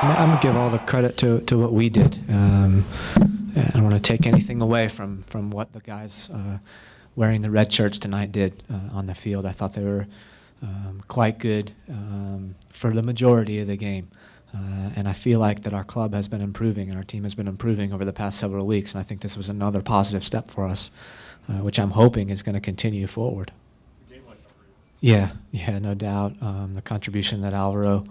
I'm going to give all the credit to what we did. I don't want to take anything away from what the guys wearing the red shirts tonight did on the field. I thought they were quite good for the majority of the game. And I feel like that our club has been improving and our team has been improving over the past several weeks. And I think this was another positive step for us, which I'm hoping is going to continue forward. Yeah, no doubt. The contribution that Alvaro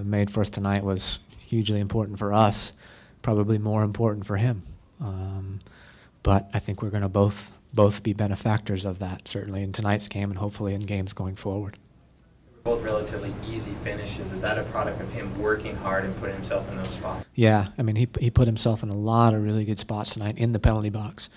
made for us tonight was hugely important for us, probably more important for him. But I think we're going to both be benefactors of that, certainly in tonight's game and hopefully in games going forward. Both relatively easy finishes. Is that a product of him working hard and putting himself in those spots? Yeah, I mean, he put himself in a lot of really good spots tonight in the penalty box,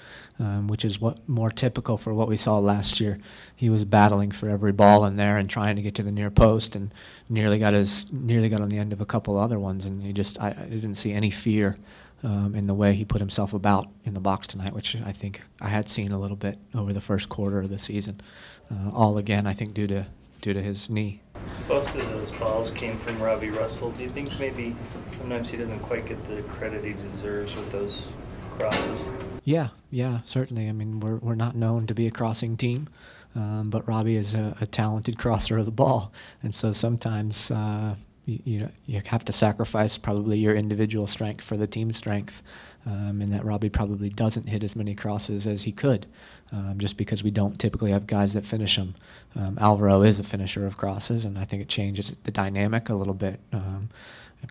which is what more typical for what we saw last year. He was battling for every ball in there and trying to get to the near post, and nearly got on the end of a couple other ones. And I didn't see any fear in the way he put himself about in the box tonight, which I think I had seen a little bit over the first quarter of the season. All again, I think due to his knee. Both of those balls came from Robbie Russell. Do you think maybe sometimes he doesn't quite get the credit he deserves with those crosses? Yeah, certainly. I mean, we're not known to be a crossing team, but Robbie is a talented crosser of the ball, and so sometimes you have to sacrifice probably your individual strength for the team strength. And that Robbie probably doesn't hit as many crosses as he could, just because we don't typically have guys that finish them. Alvaro is a finisher of crosses, and I think it changes the dynamic a little bit.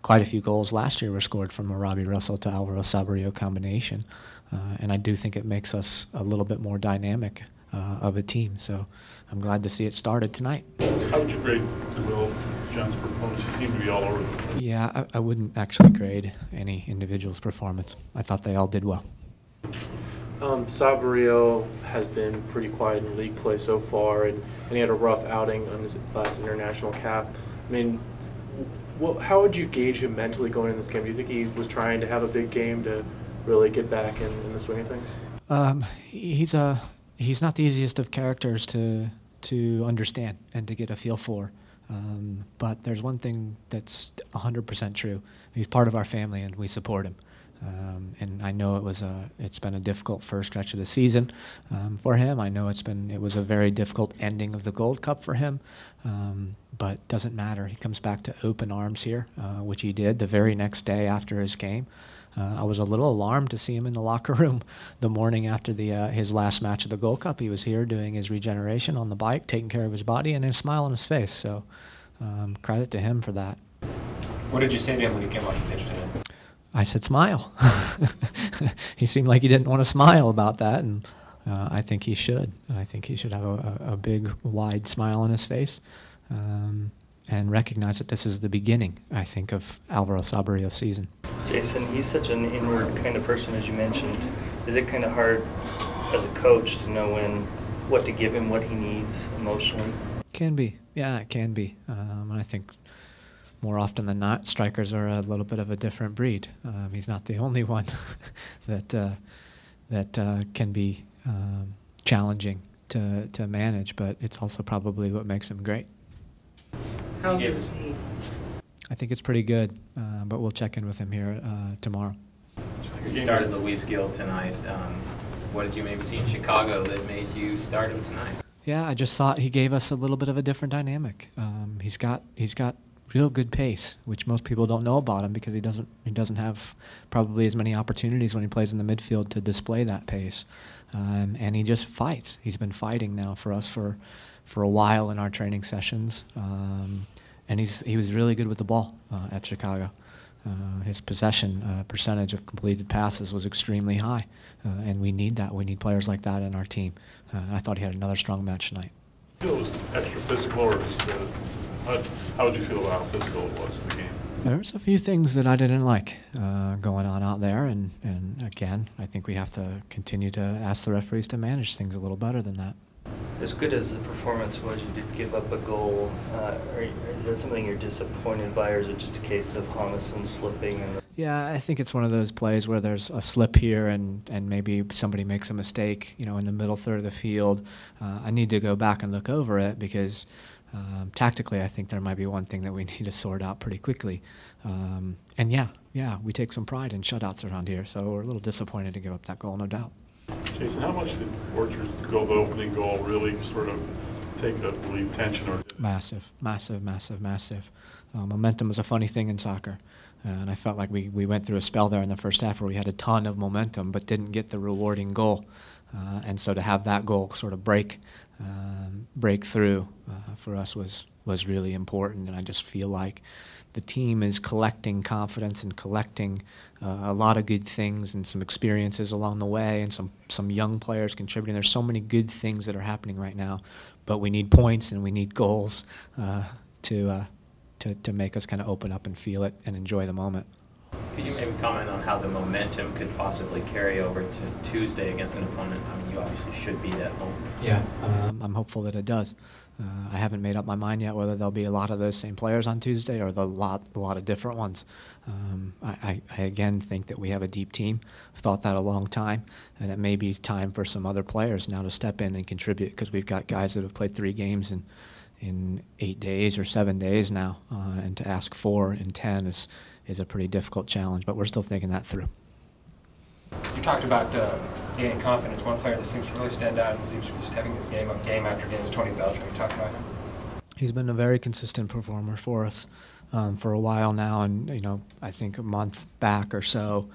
Quite a few goals last year were scored from a Robbie Russell to Alvaro Sabrio combination, and I do think it makes us a little bit more dynamic of a team. So I'm glad to see it started tonight. How would you grade Will John's performance? He seemed to be all over the place. Yeah, I wouldn't actually grade any individual's performance. I thought they all did well. Sabrio has been pretty quiet in league play so far, and he had a rough outing on his last international cap. I mean, how would you gauge him mentally going in this game? Do you think he was trying to have a big game to really get back in the swing of things? He's not the easiest of characters to understand and to get a feel for. But there's one thing that's 100% true. He's part of our family, and we support him. And I know it's been a difficult first stretch of the season for him. I know it was a very difficult ending of the Gold Cup for him. But doesn't matter. He comes back to open arms here, which he did the very next day after his game. I was a little alarmed to see him in the locker room the morning after his last match of the Gold Cup. He was here doing his regeneration on the bike, taking care of his body, and a smile on his face. So credit to him for that. What did you say to him when you came off the pitch today? I said, smile. He seemed like he didn't want to smile about that, and I think he should. I think he should have a big, wide smile on his face. And recognize that this is the beginning, I think, of Alvaro Sabrio's season. Jason, he's such an inward kind of person, as you mentioned. Is it kind of hard as a coach to know what to give him, what he needs emotionally? Can be. Yeah, it can be. And I think more often than not, strikers are a little bit of a different breed. He's not the only one that can be challenging to manage, but it's also probably what makes him great. How's his seat? I think it's pretty good, but we'll check in with him here tomorrow. You started Luis Gil tonight. What did you maybe see in Chicago that made you start him tonight? Yeah, I just thought he gave us a little bit of a different dynamic. He's got real good pace, which most people don't know about him because he doesn't have probably as many opportunities when he plays in the midfield to display that pace. And he just fights. He's been fighting now for us for a while in our training sessions, and he was really good with the ball at Chicago. His possession percentage of completed passes was extremely high, and we need that. We need players like that in our team. I thought he had another strong match tonight. Do you feel it was extra physical, or just how would you feel about how physical it was in the game? There's a few things that I didn't like going on out there, and again, I think we have to continue to ask the referees to manage things a little better than that. As good as the performance was, you did give up a goal. Is that something you're disappointed by, or is it just a case of Homison slipping? Yeah, I think it's one of those plays where there's a slip here and maybe somebody makes a mistake, in the middle third of the field. I need to go back and look over it because Tactically, I think there might be one thing that we need to sort out pretty quickly. And yeah, we take some pride in shutouts around here, so we're a little disappointed to give up that goal, no doubt. Jason, how much did Orchard's goal, the opening goal, really sort of take up relieve tension? Or Massive. Momentum is a funny thing in soccer. And I felt like we went through a spell there in the first half where we had a ton of momentum but didn't get the rewarding goal. And so to have that goal sort of break through for us was really important. And I just feel like the team is collecting confidence and collecting a lot of good things and some experiences along the way, and some young players contributing. There's so many good things that are happening right now, but we need points and we need goals to make us kind of open up and feel it and enjoy the moment. Could you maybe comment on how the momentum could possibly carry over to Tuesday against an opponent? I mean, you obviously should beat at home. Yeah, I'm hopeful that it does. I haven't made up my mind yet whether there'll be a lot of those same players on Tuesday or a lot of different ones. I again think that we have a deep team. I've thought that a long time, and it may be time for some other players now to step in and contribute, because we've got guys that have played 3 games in 8 days or 7 days now, and to ask 4 in 10 is a pretty difficult challenge, but we're still thinking that through. You talked about gaining confidence. One player that seems to really stand out and seems to be stepping this game up game after game is Tony Belcher. You talked about him. He's been a very consistent performer for us for a while now, and I think a month back or so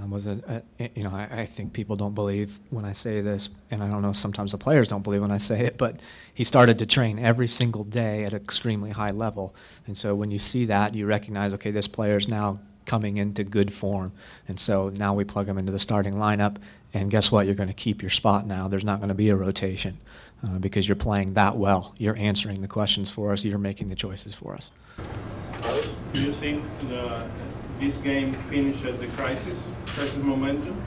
was I think people don't believe when I say this, and I don't know, sometimes the players don't believe when I say it, but he started to train every single day at an extremely high level. And so when you see that, you recognize, okay, this player's now coming into good form. And so now we plug him into the starting lineup, and guess what? You're going to keep your spot now. There's not going to be a rotation because you're playing that well. You're answering the questions for us. You're making the choices for us. Do you think this game finished the crisis momentum,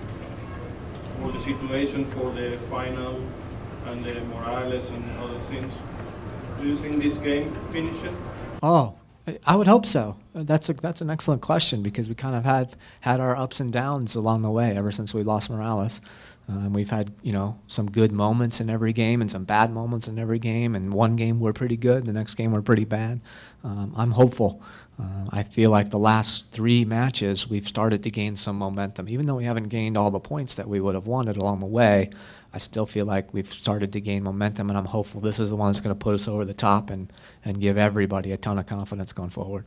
or the situation for the final and the Morales and other things? Do you think this game finished it? Oh, I would hope so. That's an excellent question, because we kind of had our ups and downs along the way ever since we lost Morales. We've had some good moments in every game and some bad moments in every game. And one game we're pretty good, the next game we're pretty bad. I'm hopeful. I feel like the last 3 matches we've started to gain some momentum, even though we haven't gained all the points that we would have wanted along the way. I still feel like we've started to gain momentum, and I'm hopeful this is the one that's going to put us over the top and give everybody a ton of confidence going forward.